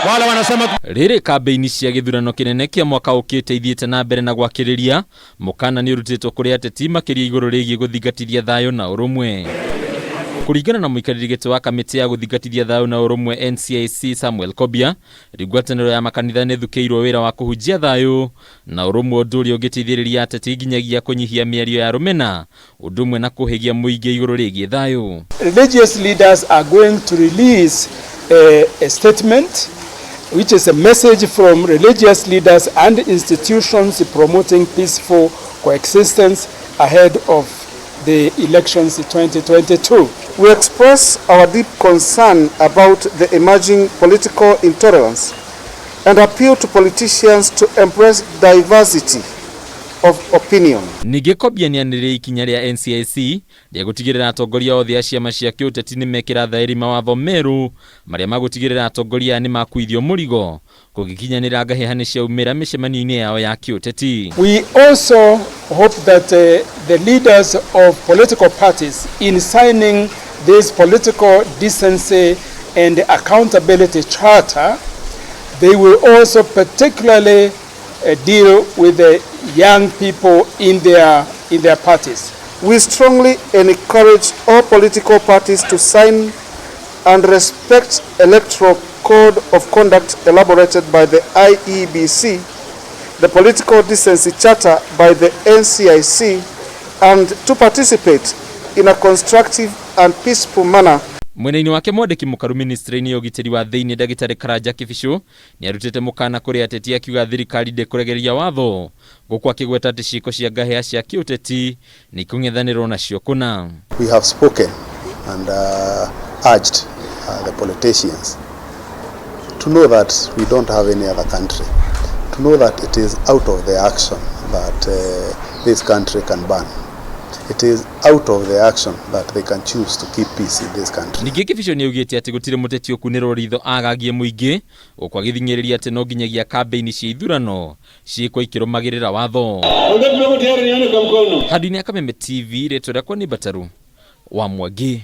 Wala wanasema riri kambeini cia githurano kinene kia mwaka ukite ithiete na mbere na gwakiriria mukana ni urutitwo kuri ateti makiria iguru rigie guthingatithia thayo na urumwe. Kuringana na muikariri giti wa kamiti ya guthingatithia thayo na urumwe NCIC Samuel Kobia, rigwataniro ya makanitha ni thukeirwo wira wa kuhunjia thayo na urumwe nduri ugitithiriria ateti nginyagia kunyihia miario ya rumena undumwe na kuhigia muingi iguru rigie thayo. Religious leaders are going to release a statement which is a message from religious leaders and institutions promoting peaceful coexistence ahead of the elections in 2022. We express our deep concern about the emerging political intolerance and appeal to politicians to embrace diversity of opinion. Ningĩ Kobia nĩanĩrĩire ikinya rĩa NCIC rĩa gũtigĩrĩra atongoria othe a ciama cia kĩũteti nĩ mekĩra thaĩri mawatho merũ marĩa magũtigĩrĩra atongoria nĩ makuithio mũrigo kũgĩkinyanĩra ngahĩha ciaumĩra mĩcemanio-inĩ yao ya kĩũteti. We also hope that the leaders of political parties in signing this political decency and accountability charter, they will also particularly deal with the young people in their parties. We strongly encourage all political parties to sign and respect electoral code of conduct elaborated by the IEBC, the political decency charter by the NCIC, and to participate in a constructive and peaceful manner. Mwena-ini wake mwandiki mukaru ministry-ini ya ugitiri wa thiini Ndagitari Karanja Kibisho ni arutite mukana kuri ateti akiuga thirikari ndikuregeria watho guku akigweta ati ciiko cia ngahia cia kiuteti ni kung'ethanirwo nacio kuna. We have spoken and urged the politicians to know that we don't have any other country, to know that it is out of the action that this country can burn. It is out of the action that they can choose to keep peace in this country. Ningĩ Kibisho nĩ augĩte atĩ gũtirĩ mũteti ũkunĩrwo ritho agagie mũingĩ ũkwagithingĩrĩria atĩ no nginyagia kambeini cia ithurano ciĩkwo ikĩrũmagĩrĩra watho. Handũ-inĩ ya Kameme TV rĩtwa rĩakwa nĩ Bataru wa Mwangi.